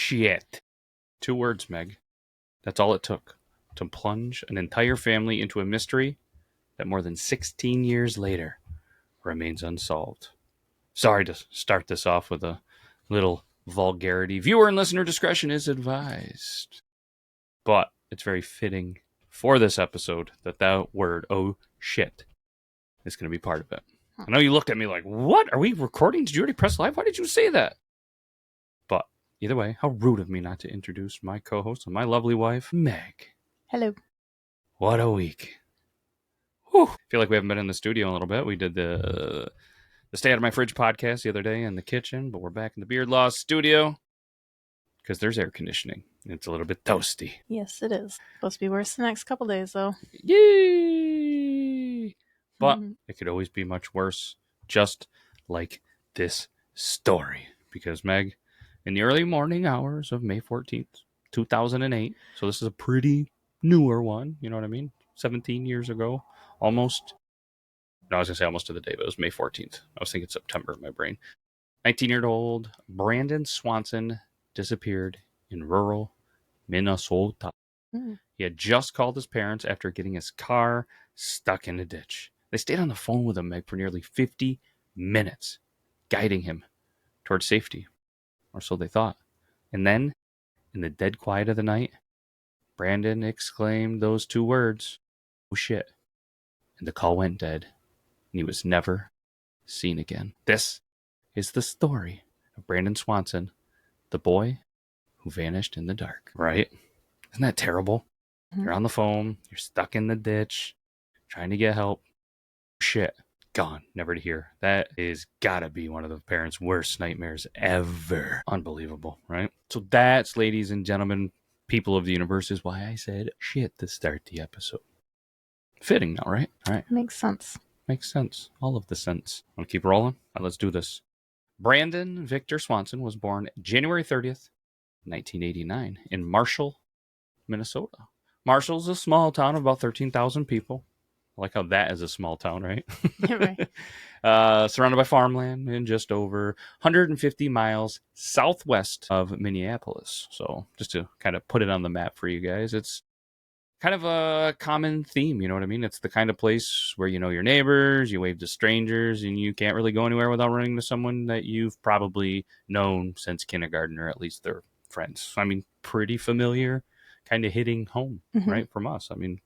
shit. 2 words, Meg. That's all it took to plunge an entire family into a mystery that more than 16 years later remains unsolved. Sorry to start this off with a little vulgarity. Viewer and listener discretion is advised. But it's very fitting for this episode that word, oh shit, is going to be part of it. I know you looked at me like, what? Are we recording? Did you already press live? Why did you say that? But either way, how rude of me not to introduce my co-host and my lovely wife, Meg. Hello. What a week. Whew. I feel like we haven't been in the studio in a little bit. We did the Stay Out of My Fridge podcast the other day in the kitchen, but we're back in the Beard Law studio because there's air conditioning. It's a little bit toasty. Yes, it is. Supposed to be worse the next couple days, though. Yay! But it could always be much worse, just like this story. Because, Meg, in the early morning hours of May 14th, 2008, so this is a pretty newer one, you know what I mean? 17 years ago, almost. No, I was going to say almost to the day, but it was May 14th. I was thinking September in my brain. 19-year-old Brandon Swanson disappeared in rural Minnesota. He had just called his parents after getting his car stuck in a ditch. They stayed on the phone with him, Meg, for nearly 50 minutes, guiding him towards safety, or so they thought. And then, in the dead quiet of the night, Brandon exclaimed those 2 words, oh shit, and the call went dead, and he was never seen again. This is the story of Brandon Swanson, the boy who vanished in the dark. Right? Isn't that terrible? You're on the phone, you're stuck in the ditch, trying to get help. Shit, gone, never to hear. That is gotta be one of the parents' worst nightmares ever. Unbelievable, right? So that's, ladies and gentlemen, people of the universe, is why I said shit to start the episode. Fitting now, right? All right. Makes sense. Makes sense. All of the sense. Want to keep rolling? All right, let's do this. Brandon Victor Swanson was born January 30th, 1989 in Marshall, Minnesota. Marshall's a small town of about 13,000 people. I like how that is a small town, right? Yeah, right. Surrounded by farmland and just over 150 miles southwest of Minneapolis. So just to kind of put it on the map for you guys, it's kind of a common theme, you know what I mean? It's the kind of place where you know your neighbors, you wave to strangers, and you can't really go anywhere without running into someone that you've probably known since kindergarten, or at least they're friends. I mean, pretty familiar, kind of hitting home, right, from us. I mean,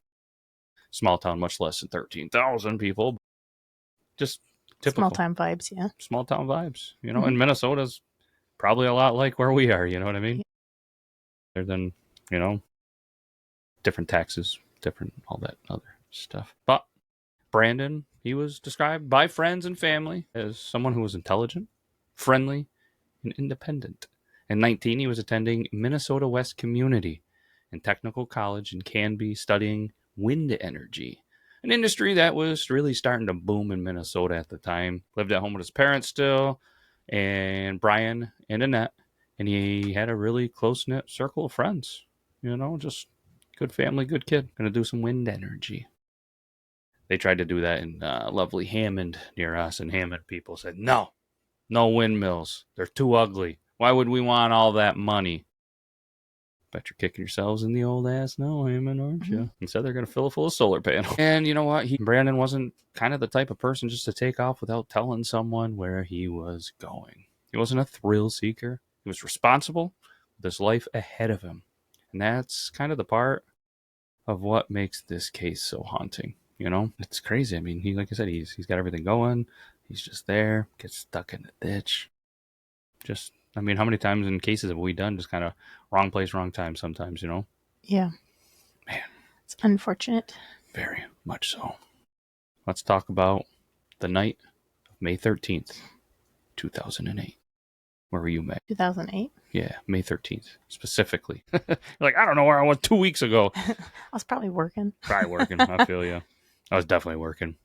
small town, much less than 13,000 people. Just typical. Small time vibes, yeah. Small town vibes, you know, and Minnesota's probably a lot like where we are, you know what I mean? Other than, you know, different taxes, different all that other stuff. But Brandon, he was described by friends and family as someone who was intelligent, friendly, and independent. At 19, he was attending Minnesota West Community and Technical College in Canby, studying wind energy, an industry that was really starting to boom in Minnesota at the time. Lived at home with his parents still, and Brian and Annette, and he had a really close-knit circle of friends, you know, just good family, good kid. Gonna do some wind energy. They tried to do that in lovely Hammond near us, and Hammond people said, no windmills. They're too ugly. Why would we want all that money? Bet you're kicking yourselves in the old ass now, Hammond, aren't you? Instead, they're going to fill it full of solar panels. And you know what? Brandon wasn't kind of the type of person just to take off without telling someone where he was going. He wasn't a thrill seeker. He was responsible with his life ahead of him. And that's kind of the part of what makes this case so haunting. You know, it's crazy. I mean, like I said, he's got everything going. He's just there, gets stuck in the ditch. Just, I mean, how many times in cases have we done just kind of wrong place, wrong time sometimes, you know? Yeah. Man. It's unfortunate. Very much so. Let's talk about the night of May 13th, 2008. Where were you, May? 2008? Yeah, May 13th, specifically. Like, I don't know where I was 2 weeks ago. I was probably working. Probably working, I feel you. I was definitely working.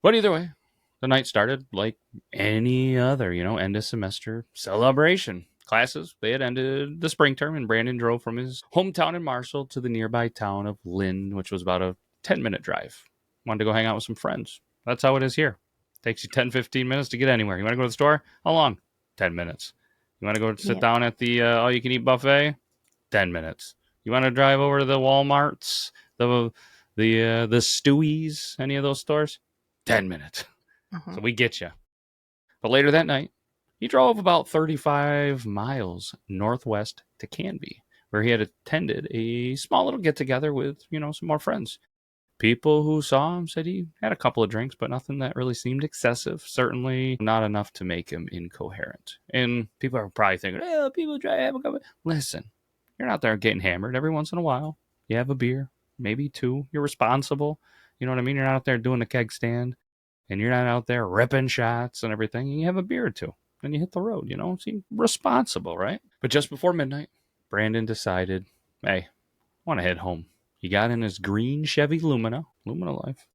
But either way, the night started like any other, you know, end of semester celebration. Classes, they had ended the spring term, and Brandon drove from his hometown in Marshall to the nearby town of Lynn, which was about a 10-minute drive. Wanted to go hang out with some friends. That's how it is here. Takes you 10, 15 minutes to get anywhere. You want to go to the store? How long? 10 minutes. You want to go sit down at the all-you-can-eat buffet? 10 minutes. You want to drive over to the Walmarts, the Stewies, any of those stores? 10 minutes. So we get you. But later that night, he drove about 35 miles northwest to Canby, where he had attended a small little get-together with, some more friends. People who saw him said he had a couple of drinks, but nothing that really seemed excessive. Certainly not enough to make him incoherent. And people are probably thinking, oh, people try to have a couple. Listen, you're not there getting hammered every once in a while. You have a beer, maybe two. You're responsible. You know what I mean? You're not out there doing the keg stand, and you're not out there ripping shots and everything. You have a beer or two, and you hit the road. Seem responsible, right? But just before midnight, Brandon decided, hey, I want to head home. He got in his green Chevy Lumina Life,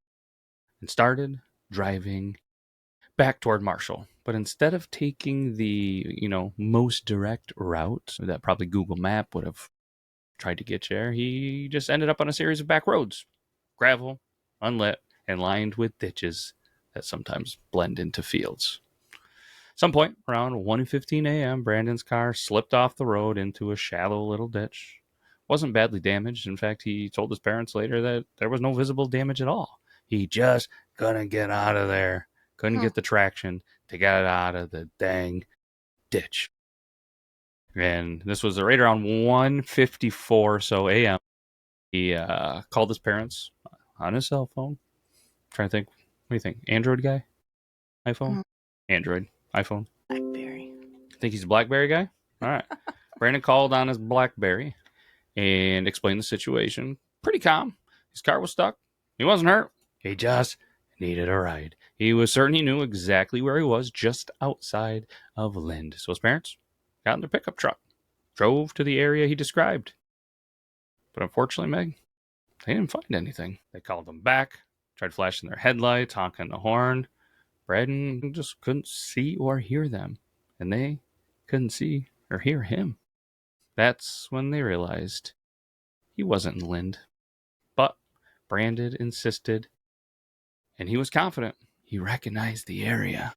and started driving back toward Marshall. But instead of taking the, most direct route that probably Google Map would have tried to get you there, he just ended up on a series of back roads. Gravel, unlit, and lined with ditches that sometimes blend into fields. Some point around 1:15 a.m., Brandon's car slipped off the road into a shallow little ditch. Wasn't badly damaged. In fact, he told his parents later that there was no visible damage at all. He just couldn't get out of there. Couldn't get the traction to get out of the dang ditch. And this was right around 1:54 so a.m. He called his parents on his cell phone. Trying to think. What do you think? Android guy? iPhone? Android. iPhone? BlackBerry. Think he's a BlackBerry guy? All right. Brandon called on his BlackBerry and explained the situation. Pretty calm. His car was stuck. He wasn't hurt. He just needed a ride. He was certain he knew exactly where he was, just outside of Lind. So his parents got in their pickup truck, drove to the area he described. But unfortunately, Meg, they didn't find anything. They called him back, tried flashing their headlights, honking the horn. Brandon just couldn't see or hear them, and they couldn't see or hear him. That's when they realized he wasn't in Lind. But Brandon insisted, and he was confident he recognized the area.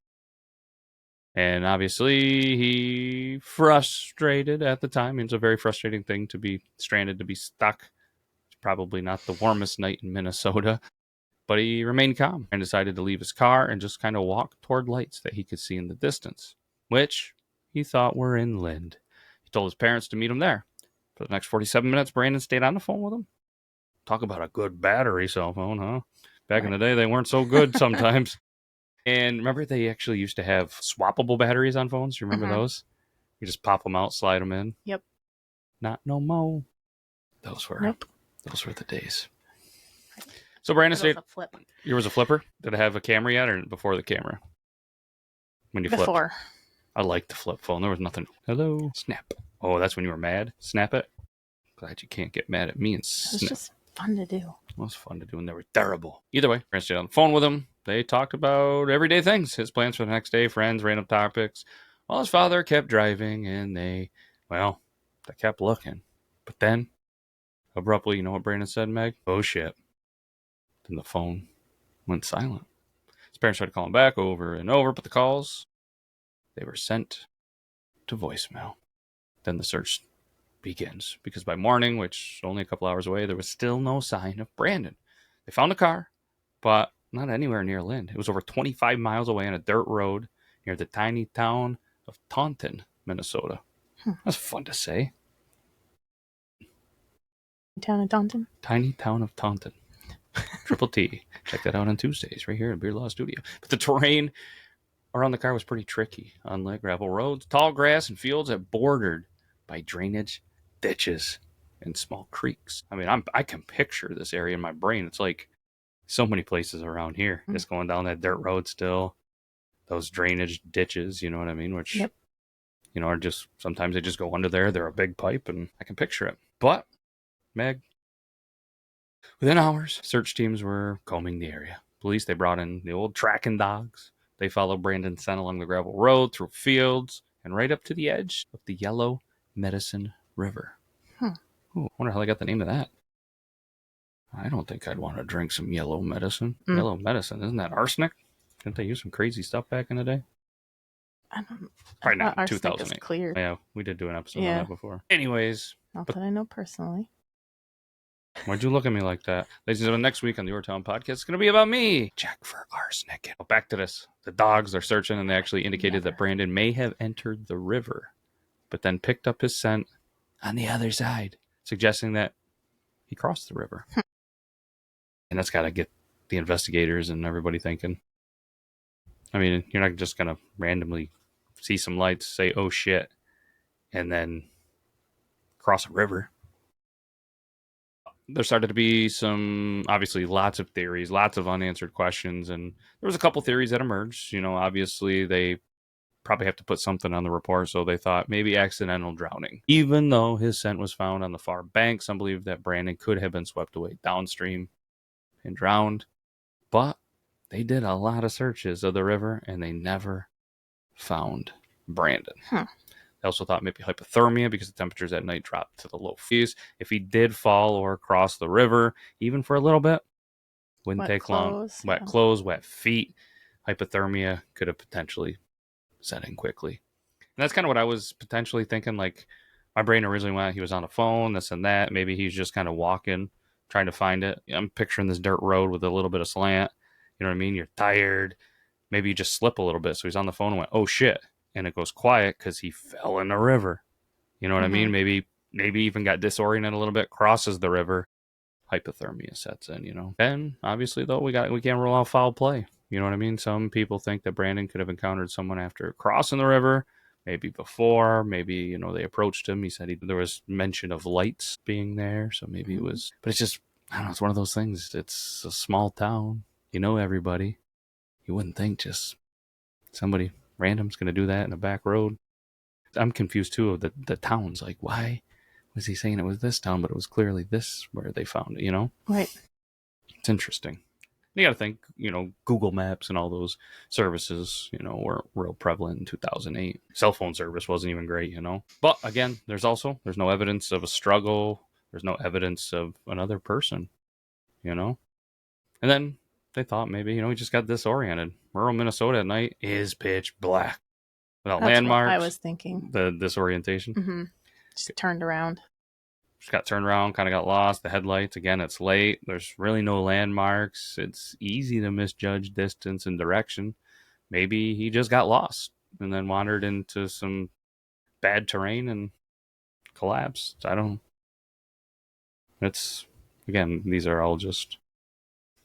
And obviously, he frustrated at the time. It's a very frustrating thing to be stranded, to be stuck. It's probably not the warmest night in Minnesota. But he remained calm and decided to leave his car and just kind of walk toward lights that he could see in the distance, which he thought were in Lind. He told his parents to meet him there. For the next 47 minutes, Brandon stayed on the phone with him. Talk about a good battery cell phone, huh? Back in the day, they weren't so good sometimes. And remember, they actually used to have swappable batteries on phones. You remember those? You just pop them out, slide them in. Yep. Not no more. Those were the days. So Brandon stayed. There was a flipper. Did it have a camera yet, or before the camera? When you flipped. Before. I liked the flip phone. There was nothing. Hello, snap. Oh, that's when you were mad. Snap it. Glad you can't get mad at me and snap. It was just fun to do. It was fun to do, and they were terrible. Either way, Brandon stayed on the phone with him. They talked about everyday things, his plans for the next day, friends, random topics. While his father kept driving, and they kept looking. But then, abruptly, you know what Brandon said, Meg? Oh, shit. Then the phone went silent. His parents tried to call him back over and over, but the calls, they were sent to voicemail. Then the search begins, because by morning, which only a couple hours away, there was still no sign of Brandon. They found a car, but not anywhere near Lind. It was over 25 miles away on a dirt road near the tiny town of Taunton, Minnesota. That's fun to say. Town of Taunton? Tiny town of Taunton. Triple T. Check that out on Tuesdays right here at Beard Law Studio. But the terrain around the car was pretty tricky. Unlit gravel roads, tall grass, and fields that bordered by drainage, ditches, and small creeks. I mean, I can picture this area in my brain. It's like so many places around here. Just going down that dirt road still. Those drainage ditches, you know what I mean? Which, are just, sometimes they just go under there. They're a big pipe, and I can picture it. But, Meg, within hours, search teams were combing the area. Police, they brought in the old tracking dogs. They followed Brandon's scent along the gravel road, through fields, and right up to the edge of the Yellow Medicine River. Ooh, I wonder how they got the name of that. I don't think I'd want to drink some yellow medicine. Yellow medicine, isn't that arsenic? Didn't they use some crazy stuff back in the day? I don't. Probably not in Arsenic is 2008. clear. Yeah, we did do an episode on Yeah. that before. Anyways, Not that I know personally. why'd you look at me like that? Ladies and gentlemen, next week on the Yore Town Podcast, it's going to be about me. Check for arsenic. Back to this. The dogs are searching, and they actually indicated that Brandon may have entered the river, but then picked up his scent on the other side, suggesting that he crossed the river. And that's got to get the investigators and everybody thinking. I mean, you're not just going to randomly see some lights, say, oh shit, and then cross a river. There started to be some, obviously, lots of theories, lots of unanswered questions, and there was a couple theories that emerged. You know, obviously, they probably have to put something on the report, so they thought maybe accidental drowning. Even though his scent was found on the far bank, some believe that Brandon could have been swept away downstream and drowned. But they did a lot of searches of the river, and they never found Brandon. They also thought maybe hypothermia because the temperatures at night dropped to the low 50s. If he did fall or cross the river, even for a little bit, wouldn't take long. Wet clothes, wet feet. Hypothermia could have potentially set in quickly. And that's kind of what I was potentially thinking. Like, my brain originally went, he was on a phone, this and that. Maybe he's just kind of walking, trying to find it. I'm picturing this dirt road with a little bit of slant. You know what I mean? You're tired. Maybe you just slip a little bit. So he's on the phone and went, oh shit. And it goes quiet because he fell in the river. You know what I mean? Maybe even got disoriented a little bit, crosses the river, hypothermia sets in, you know. Then obviously though, we can't rule out foul play. You know what I mean? Some people think that Brandon could have encountered someone after crossing the river, maybe before, maybe, you know, they approached him. He said there was mention of lights being there, so maybe it was, but it's just, I don't know, it's one of those things. It's a small town. You know everybody. You wouldn't think just somebody random's going to do that in a back road. I'm confused too of the towns. Like, why was he saying it was this town, but it was clearly this where they found it, you know? Right. It's interesting. You got to think, you know, Google Maps and all those services, you know, were real prevalent in 2008. Cell phone service wasn't even great, you know? But again, there's no evidence of a struggle. There's no evidence of another person, you know? And then they thought maybe, you know, he just got disoriented. Rural Minnesota at night is pitch black. Without That's landmarks. What I was thinking. The disorientation. Just turned around. Just got turned around, kind of got lost. The headlights, again, it's late. There's really no landmarks. It's easy to misjudge distance and direction. Maybe he just got lost and then wandered into some bad terrain and collapsed. I don't know. It's, again, these are all just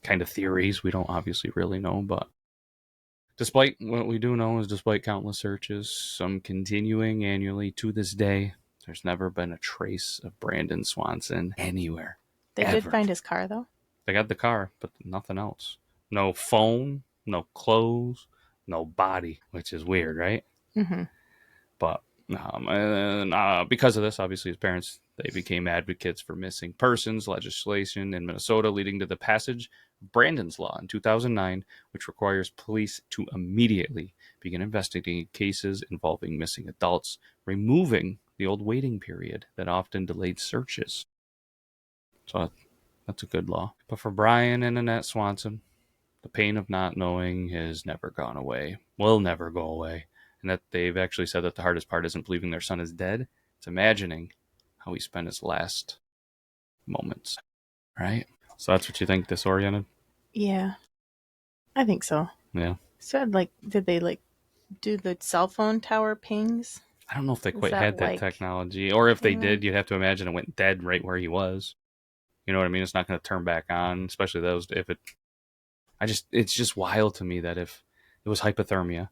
kind of theories. We don't obviously really know, but despite what we do know is despite countless searches, some continuing annually to this day, there's never been a trace of Brandon Swanson anywhere. They ever. did find his car, though. They got the car, but nothing else. No phone, no clothes, no body, which is weird, right? But because of this, obviously his parents, they became advocates for missing persons legislation in Minnesota, leading to the passage of Brandon's Law in 2009, which requires police to immediately begin investigating cases involving missing adults, removing the old waiting period that often delayed searches. So that's a good law. But for Brian and Annette Swanson, the pain of not knowing has never gone away, will never go away. And that they've actually said that the hardest part isn't believing their son is dead. It's imagining how he spent his last moments. Right? So that's what you think, disoriented? Yeah. I think so. Yeah. So, did they, do the cell phone tower pings? I don't know if they quite had that technology. Or if they did, you'd have to imagine it went dead right where he was. You know what I mean? It's not going to turn back on, especially those, it's just wild to me that if it was hypothermia,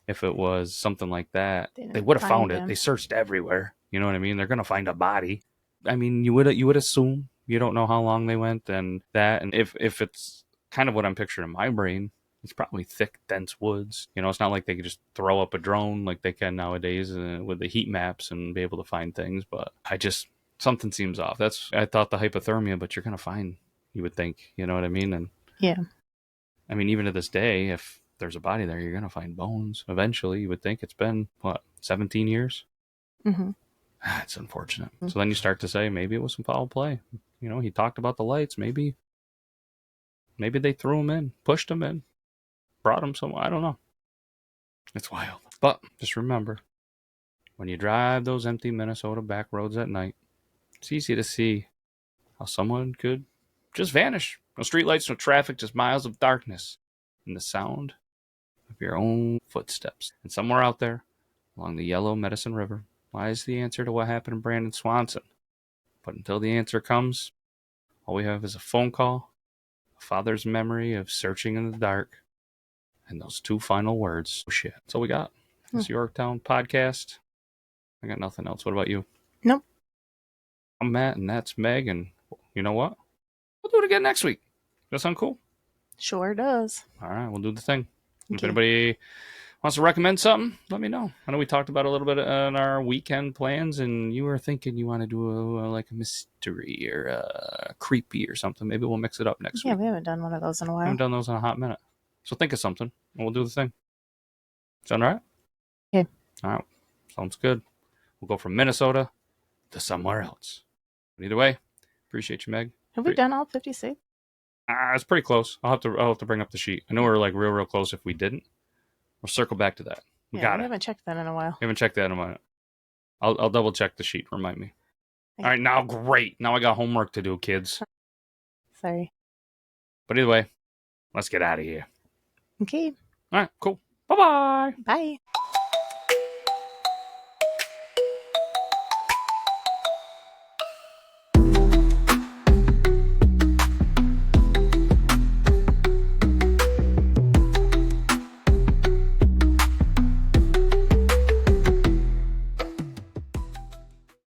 if it was something like that, they would have found it. They searched everywhere. You know what I mean? They're going to find a body. I mean, you would assume. You don't know how long they went and that. And if it's kind of what I'm picturing in my brain, it's probably thick, dense woods. You know, it's not like they could just throw up a drone like they can nowadays with the heat maps and be able to find things. But something seems off. I thought the hypothermia, but you're going to find, you would think, you know what I mean? And yeah. I mean, even to this day, if there's a body there, you're going to find bones. Eventually, you would think it's been, 17 years? It's unfortunate. So then you start to say, maybe it was some foul play. You know, he talked about the lights. Maybe they threw him in, pushed him in, brought him somewhere. I don't know. It's wild. But just remember, when you drive those empty Minnesota back roads at night, it's easy to see how someone could just vanish. No streetlights, no traffic, just miles of darkness and the sound of your own footsteps. And somewhere out there, along the yellow Medicine River, lies the answer to what happened to Brandon Swanson. But until the answer comes, all we have is a phone call, a father's memory of searching in the dark, and those two final words. Oh shit. That's all we got. This Yore Town Podcast. I got nothing else. What about you? Nope. I'm Matt, and that's Meg, and you know what? We'll do it again next week. That sound cool? Sure does. All right, we'll do the thing. If Okay. anybody wants to recommend something, let me know. I know we talked about a little bit in our weekend plans, and you were thinking you want to do like a mystery or a creepy or something. Maybe we'll mix it up next Yeah, week. we haven't done one of those in a We while. haven't done those in a hot minute. So think of something, and we'll do the thing. Sound all right? Okay. All right. Sounds good. We'll go from Minnesota to somewhere else. But either way, appreciate you, Meg. Have we done all 50 states? It's pretty close. I'll have to bring up the sheet. I know we're like real close if we didn't. We'll circle back to that. We got We it. haven't checked that in a while. I haven't checked that in a minute. I'll double check the sheet. Remind me. Thank All right, now great. Now I got homework to do, kids. Sorry. But either way, let's get out of here. Okay. All right, cool. Bye-bye. Bye.